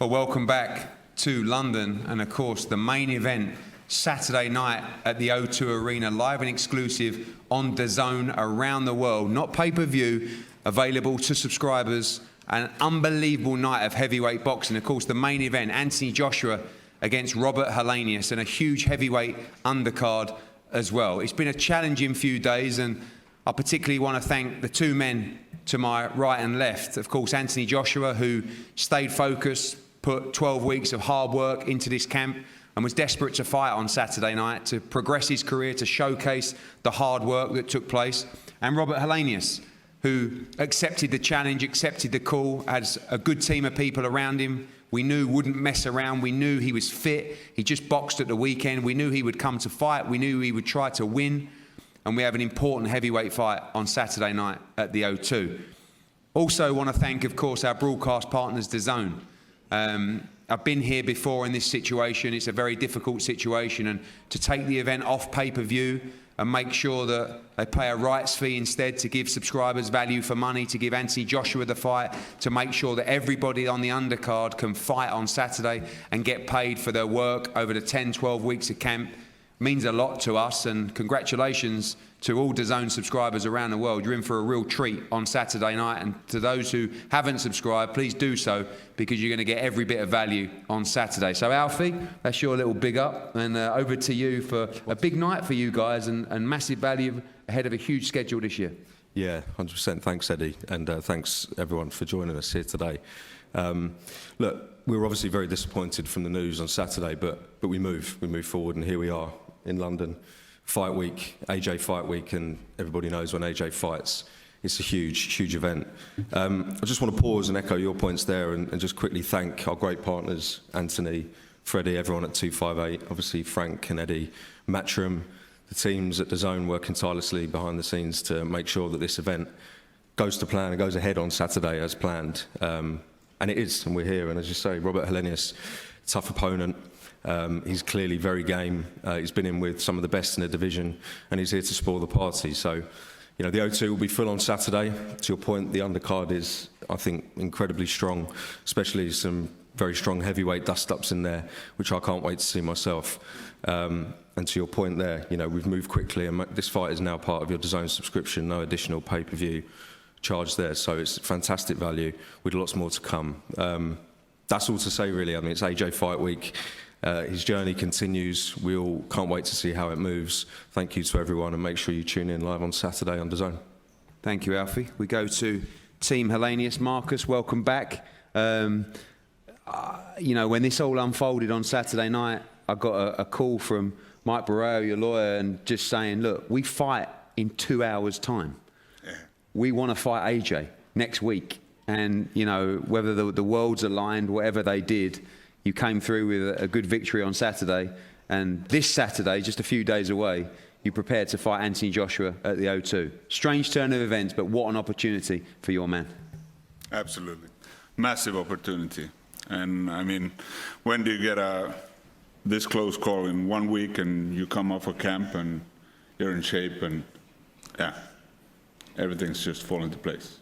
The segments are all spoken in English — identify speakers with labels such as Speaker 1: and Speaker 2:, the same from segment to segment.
Speaker 1: Well, welcome back to London, and of course the main event Saturday night at the O2 Arena, live and exclusive on DAZN around the world, not pay-per-view, available to subscribers. An unbelievable night of heavyweight boxing. Of course, the main event, Anthony Joshua against Robert Helenius, and a huge heavyweight undercard as well. It's been a challenging few days, and I particularly want to thank the two men to my right and left. Of course, Anthony Joshua, who stayed focused, put 12 weeks of hard work into this camp and was desperate to fight on Saturday night, to progress his career, to showcase the hard work that took place. And Robert Helenius, who accepted the challenge, accepted the call, has a good team of people around him. We knew wouldn't mess around. We knew he was fit. He just boxed at the weekend. We knew he would come to fight. We knew he would try to win. And we have an important heavyweight fight on Saturday night at the O2. Also want to thank, of course, our broadcast partners, DAZN. I've been here before in this situation. It's a very difficult situation, and to take the event off pay-per-view and make sure that they pay a rights fee instead to give subscribers value for money, to give Anthony Joshua the fight, to make sure that everybody on the undercard can fight on Saturday and get paid for their work over the 10, 12 weeks of camp, means a lot to us. And congratulations to all DAZN subscribers around the world. You're in for a real treat on Saturday night, and to those who haven't subscribed, please do so, because you're going to get every bit of value on Saturday. So Alfie, that's your little big up, and over to you for a big night for you guys, and massive value ahead of a huge schedule this year.
Speaker 2: Yeah, 100%. Thanks, Eddie, and thanks everyone for joining us here today. Look, we were obviously very disappointed from the news on Saturday, but we move forward, and here we are in London. Fight week, AJ fight week, and everybody knows when AJ fights, it's a huge event. I just want to pause and echo your points there, and just quickly thank our great partners, Anthony, Freddie, everyone at 258, obviously Frank and Eddie, Matchroom, the teams at DAZN working tirelessly behind the scenes to make sure that this event goes to plan and goes ahead on Saturday as planned. And it is, and we're here. And as you say, Robert Helenius, tough opponent. He's clearly very game. He's been in with some of the best in the division, and he's here to spoil the party. So, you know, the O2 will be full on Saturday. To your point, the undercard is, I think, incredibly strong, especially some very strong heavyweight dust-ups in there, which I can't wait to see myself. And to your point there, you know, we've moved quickly, and this fight is now part of your DAZN subscription, no additional pay-per-view charge there. So it's fantastic value with lots more to come. That's all to say, really. I mean, it's AJ Fight Week. His journey continues. We all can't wait to see how it moves. Thank you to everyone, and make sure you tune in live on Saturday on DAZN.
Speaker 1: Thank you, Alfie. We go to Team Helenius. Marcus, welcome back. You know, when this all unfolded on Saturday night, I got a call from Mike Barreo, your lawyer, and just saying, look, we fight in 2 hours' time. Yeah. We want to fight AJ next week. And, you know, whether the worlds aligned, whatever they did, you came through with a good victory on Saturday. And this Saturday, just a few days away, you prepared to fight Anthony Joshua at the O2. Strange turn of events, but what an opportunity for your man.
Speaker 3: Absolutely. Massive opportunity. And, I mean, when do you get this close call in 1 week, and you come off a camp and you're in shape, and, yeah, everything's just falling into place.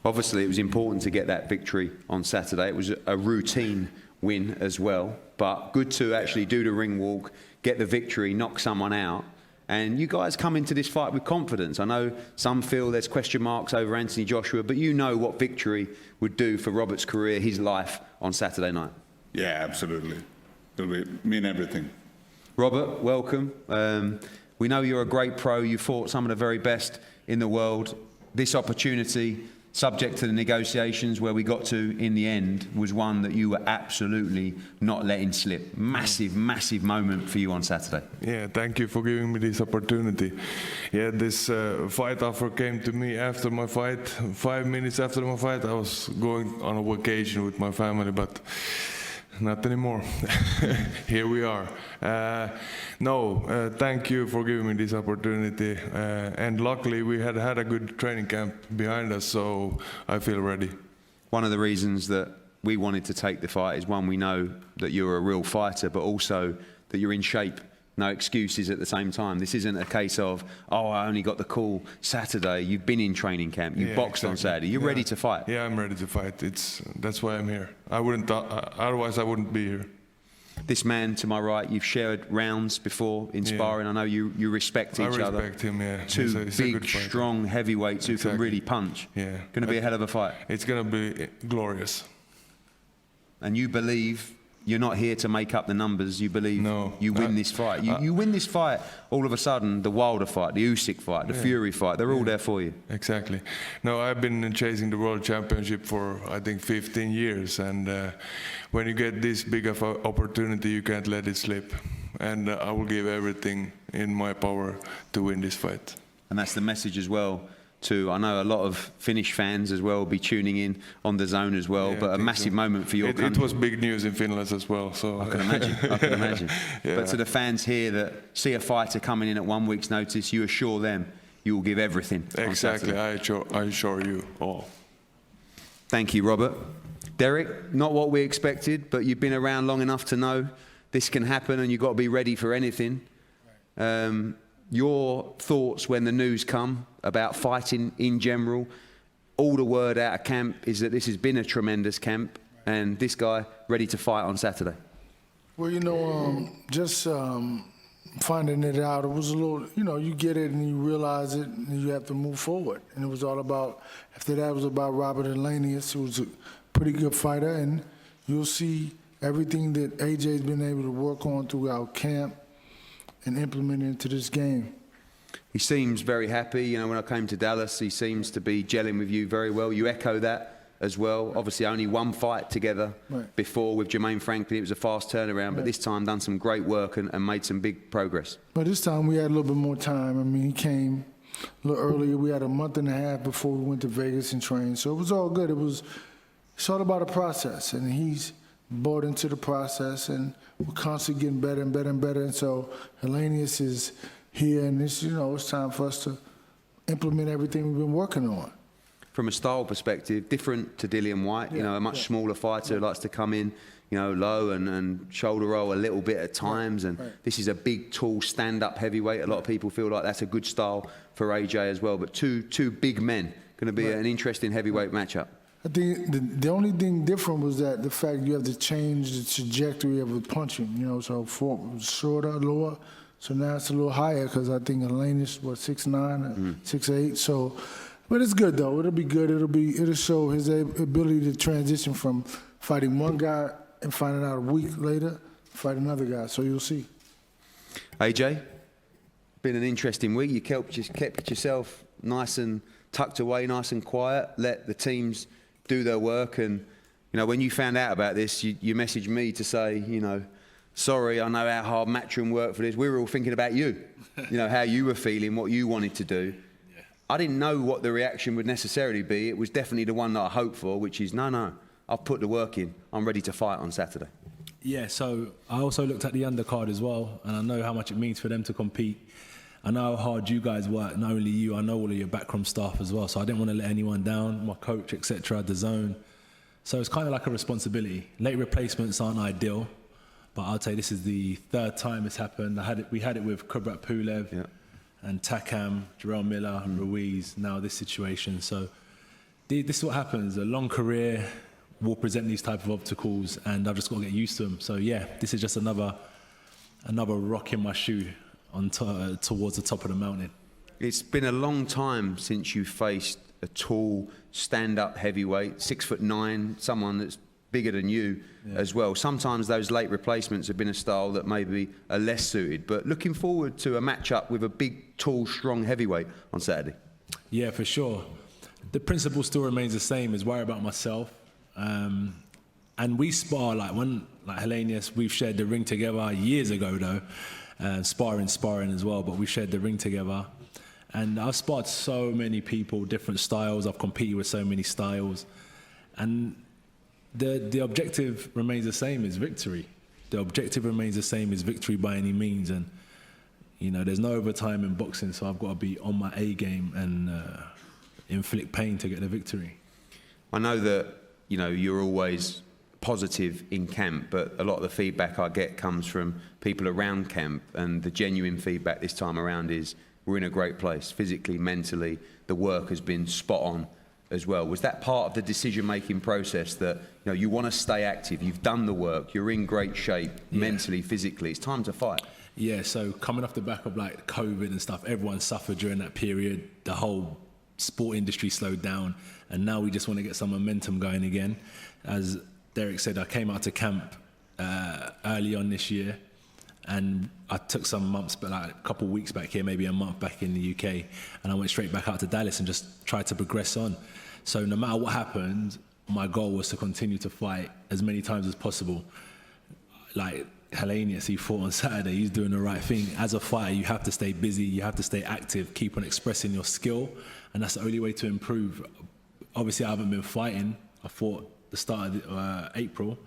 Speaker 1: Obviously, it was important to get that victory on Saturday. It was a routine win as well, but good to actually do the ring walk, get the victory, knock someone out. And you guys come into this fight with confidence. I know some feel there's question marks over Anthony Joshua, but you know what victory would do for Robert's career, his life on Saturday night.
Speaker 3: Yeah, absolutely. It'll mean everything.
Speaker 1: Robert, welcome. We know you're a great pro. You fought some of the very best in the world. This opportunity, subject to the negotiations where we got to in the end, was one that you were absolutely not letting slip. Massive moment for you on Saturday.
Speaker 4: Yeah, thank you for giving me this opportunity. Yeah, this fight offer came to me after my fight. 5 minutes after my fight, I was going on a vacation with my family, but not anymore. Here we are. Thank you for giving me this opportunity. And luckily, we had a good training camp behind us, so I feel ready.
Speaker 1: One of the reasons that we wanted to take the fight is, one, we know that you're a real fighter, but also that you're in shape No excuses at the same time. This isn't a case of, oh, I only got the call Saturday. You've been in training camp. You boxed on Saturday. You're ready to fight.
Speaker 4: Yeah, I'm ready to fight. That's why I'm here. I wouldn't. Otherwise, I wouldn't be here.
Speaker 1: This man to my right, you've shared rounds before in sparring. I know you respect each other.
Speaker 4: I respect him, yeah.
Speaker 1: Two big, strong heavyweights who can really punch.
Speaker 4: Yeah.
Speaker 1: Going to be a hell of a fight.
Speaker 4: It's going to be glorious.
Speaker 1: And you believe you're not here to make up the numbers. You believe you win this fight. You win this fight, all of a sudden, the Wilder fight, the Usyk fight, the Fury fight, they're all there for you.
Speaker 4: Exactly. No, I've been chasing the World Championship for, I think, 15 years. And when you get this big of an opportunity, you can't let it slip. And I will give everything in my power to win this fight.
Speaker 1: And that's the message as well. I know a lot of Finnish fans as well will be tuning in on DAZN as well, but a massive moment for your country.
Speaker 4: It was big news in Finland as well. So
Speaker 1: I can imagine. I can imagine. But to the fans here that see a fighter coming in at 1 week's notice, you assure them you will give everything.
Speaker 4: Exactly. I assure you all.
Speaker 1: Thank you, Robert. Derek, not what we expected, but you've been around long enough to know this can happen, and you've got to be ready for anything. Your thoughts when the news come about fighting in general? All the word out of camp is that this has been a tremendous camp, and this guy ready to fight on Saturday.
Speaker 5: Well, you know, just finding it out, it was a little, you know, you get it and you realize it and you have to move forward. And it was all about, after that it was about Robert Helenius, who was a pretty good fighter, and you'll see everything that AJ's been able to work on throughout camp and implement into this game.
Speaker 1: He seems very happy. You know, when I came to Dallas, he seems to be gelling with you very well. You echo that as well. Obviously, only one fight together before with Jermaine Franklin. It was a fast turnaround, but this time done some great work and made some big progress.
Speaker 5: But this time we had a little bit more time. I mean, he came a little earlier. We had a month and a half before we went to Vegas and trained. So it was all good. It's all about a process, and he's bought into the process, and we're constantly getting better and better and better. And so Helenius is here, and it's, you know, it's time for us to implement everything we've been working on.
Speaker 1: From a style perspective, different to Dillian Whyte, you know, a much smaller fighter who likes to come in, you know, low and shoulder roll a little bit at times. And this is a big, tall, stand-up heavyweight. A lot of people feel like that's a good style for AJ as well. But two big men, going to be an interesting heavyweight matchup.
Speaker 5: I think the only thing different was that the fact you have to change the trajectory of the punching, you know, so shorter, lower. So now it's a little higher because I think Helenius was 6'9", 6'8". So, but it's good though. It'll be good. It'll show his ability to transition from fighting one guy and finding out a week later, fight another guy. So you'll see.
Speaker 1: AJ, been an interesting week. You kept yourself nice and tucked away, nice and quiet. Let the teams do their work. And you know, when you found out about this, you messaged me to say, you know, sorry, I know how hard Matchroom worked for this. We were all thinking about you, you know, how you were feeling, what you wanted to do. Yeah. I didn't know what the reaction would necessarily be. It was definitely the one that I hoped for, which is, no, I've put the work in. I'm ready to fight on Saturday.
Speaker 6: Yeah, so I also looked at the undercard as well, and I know how much it means for them to compete. I know how hard you guys work, not only you, I know all of your backroom staff as well, so I didn't want to let anyone down, my coach, etc., DAZN. So it's kind of like a responsibility. Late replacements aren't ideal, but I'll tell you, this is the third time it's happened. We had it with Kubrat Pulev and Takam, Jarrell Miller, Ruiz, now this situation. So this is what happens. A long career will present these type of obstacles, and I've just got to get used to them. So yeah, this is just another rock in my shoe towards the top of the mountain.
Speaker 1: It's been a long time since you faced a tall, stand-up heavyweight, 6'9", someone that's bigger than you as well. Sometimes those late replacements have been a style that maybe are less suited, but looking forward to a matchup with a big, tall, strong heavyweight on Saturday.
Speaker 6: Yeah, for sure. The principle still remains the same, is worry about myself. And we spar, like Helenius, we've shared the ring together years ago though, sparring as well, but we shared the ring together. And I've sparred so many people, different styles, I've competed with so many styles. And the objective remains the same, is victory. The objective remains the same, is victory by any means. And, you know, there's no overtime in boxing, so I've got to be on my A game and inflict pain to get the victory.
Speaker 1: I know that, you know, you're always positive in camp, but a lot of the feedback I get comes from people around camp, and the genuine feedback this time around is we're in a great place, physically, mentally. The work has been spot on as well. Was that part of the decision-making process that, you know, you want to stay active, you've done the work, you're in great shape, mentally, physically, it's time to fight?
Speaker 6: Yeah, so coming off the back of like COVID and stuff, everyone suffered during that period. The whole sport industry slowed down, and now we just want to get some momentum going again. As Derek said, I came out to camp early on this year, and I took some months, but like a couple of weeks back here, maybe a month back in the UK, and I went straight back out to Dallas and just tried to progress on. So no matter what happened, my goal was to continue to fight as many times as possible. Like Helenius, he fought on Saturday, he's doing the right thing. As a fighter, you have to stay busy, you have to stay active, keep on expressing your skill, and that's the only way to improve. Obviously, I haven't been fighting. I fought the start of April,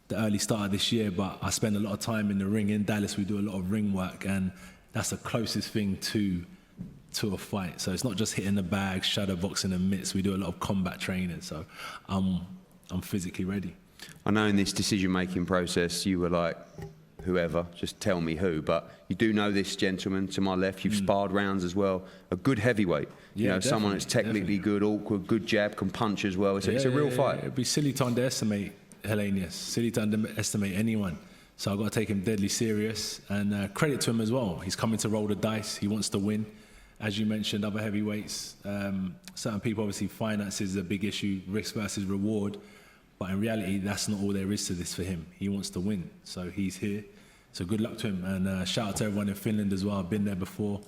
Speaker 6: the early start of this year, but I spend a lot of time in the ring. In Dallas, we do a lot of ring work, and that's the closest thing to a fight. So it's not just hitting the bag, shadow boxing and mitts. We do a lot of combat training, so I'm physically ready.
Speaker 1: I know in this decision-making process, you were like, whoever, just tell me who, but you do know this gentleman to my left, you've sparred rounds as well, a good heavyweight. You know, someone that's technically good, awkward, good jab, can punch as well. It's a real fight.
Speaker 6: It'd be silly to underestimate Helenius, silly to underestimate anyone. So I've got to take him deadly serious, and credit to him as well. He's coming to roll the dice, he wants to win. As you mentioned, other heavyweights, certain people, obviously finances is a big issue, risk versus reward. But in reality, that's not all there is to this for him. He wants to win, so he's here. So good luck to him, and shout out to everyone in Finland as well. I've been there before,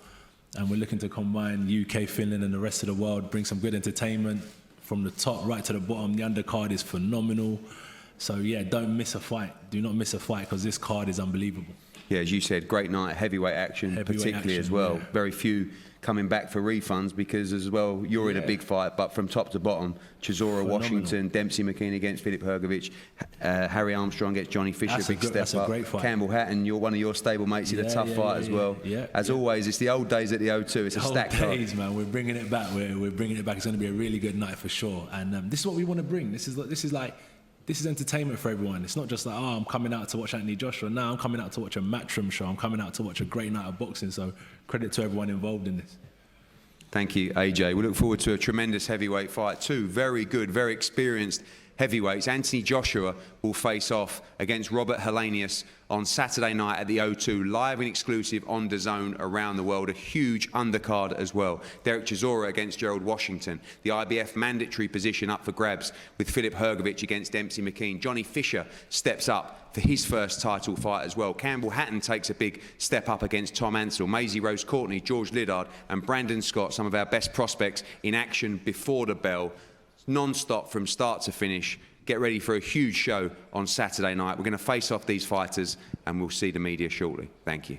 Speaker 6: and we're looking to combine UK, Finland, and the rest of the world, bring some good entertainment from the top right to the bottom. The undercard is phenomenal. So yeah, don't miss a fight. Do not miss a fight, because this card is unbelievable.
Speaker 1: Yeah, as you said, great night, heavyweight action, particularly as well. Yeah. Very few coming back for refunds, because as well, you're in a big fight, but from top to bottom, Chisora, Washington, Dempsey McKean against Filip Hrgovic, Harry Armstrong against Johnny Fisher,
Speaker 6: that's a great fight.
Speaker 1: Campbell Hatton, you're one of your stable mates in a tough fight as well. As always, it's the old days at the O2, it's a stacked card.
Speaker 6: Days, man, we're bringing it back, we're bringing it back. It's going to be a really good night for sure, and this is what we want to bring. This is entertainment for everyone. It's not just like, oh, I'm coming out to watch Anthony Joshua. Now I'm coming out to watch a Matchroom show. I'm coming out to watch a great night of boxing. So credit to everyone involved in this.
Speaker 1: Thank you, AJ. We look forward to a tremendous heavyweight fight. Two very good, very experienced heavyweights. Anthony Joshua will face off against Robert Helenius on Saturday night at the O2, live and exclusive on DAZN around the world. A huge undercard as well. Derek Chisora against Gerald Washington. The IBF mandatory position up for grabs with Filip Hrgovic against Dempsey McKean. Johnny Fisher steps up for his first title fight as well. Campbell Hatton takes a big step up against Tom Ansell. Maisie Rose Courtney, George Liddard and Brandon Scott, some of our best prospects in action before the bell. Non-stop from start to finish. Get ready for a huge show on Saturday night. We're going to face off these fighters, and we'll see the media shortly. Thank you.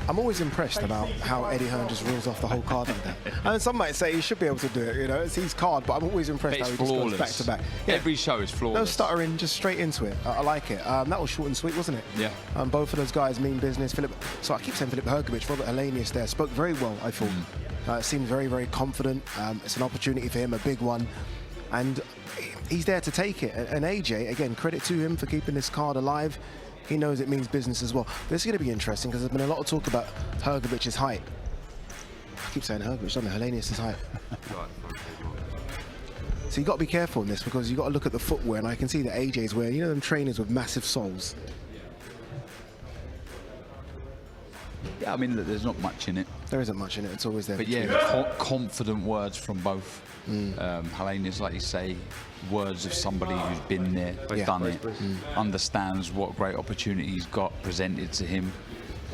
Speaker 7: I'm always impressed about how Eddie Hearn just rules off the whole card like that. And some might say he should be able to do it, you know, it's his card, but I'm always impressed how he just goes back to back. Yeah.
Speaker 8: Every show is flawless.
Speaker 7: No stuttering, just straight into it. I like it. That was short and sweet, wasn't it?
Speaker 8: Yeah.
Speaker 7: Both of those guys mean business. So I keep saying Filip Hrgovic, Robert Helenius there, spoke very well, I thought. Seemed very, very confident. It's an opportunity for him, a big one. And he's there to take it. And AJ, again, credit to him for keeping this card alive. He knows it means business as well. This is going to be interesting because there's been a lot of talk about Hrgovic's height. I keep saying Hrgovic, don't I? Helenius' height. So you've got to be careful in this, because you've got to look at the footwear, and I can see that AJ's wearing, you know, them trainers with massive soles.
Speaker 8: Yeah, I mean, look, there's not much in it.
Speaker 7: There isn't much in it, it's always there.
Speaker 8: But yeah, confident words from both. Helenius, like you say, words of somebody who's been there, done it, understands what great opportunity he's got presented to him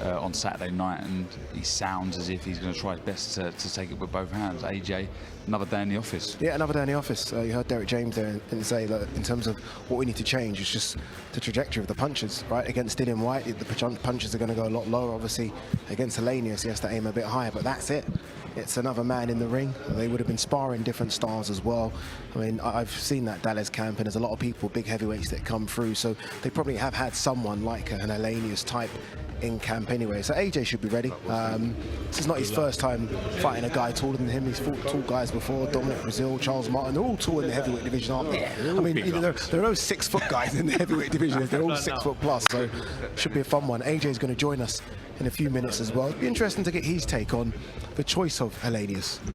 Speaker 8: on Saturday night, and he sounds as if he's going to try his best to take it with both hands. AJ, another day in the office. Yeah,
Speaker 7: another day in the office. You heard Derek James there and say that in terms of what we need to change, it's just the trajectory of the punches, right? Against Dillian White, the punches are going to go a lot lower. Obviously, against Helenius, he has to aim a bit higher, but that's it. It's another man in the ring. They would have been sparring different styles as well. I mean, I've seen that Dallas camp, and there's a lot of people, big heavyweights that come through, so they probably have had someone like an Helenius type in camp anyway. So AJ should be ready. This is not his first time fighting a guy taller than him. He's fought tall guys before, Dominic Brazil, Charles Martin. They're all tall in the heavyweight division, aren't they? I mean, you know, there are no 6 foot guys in the heavyweight division. They're all 6 foot plus, so should be a fun one. AJ is going to join us in a few minutes as well. It'll be interesting to get his take on the choice of Helenius.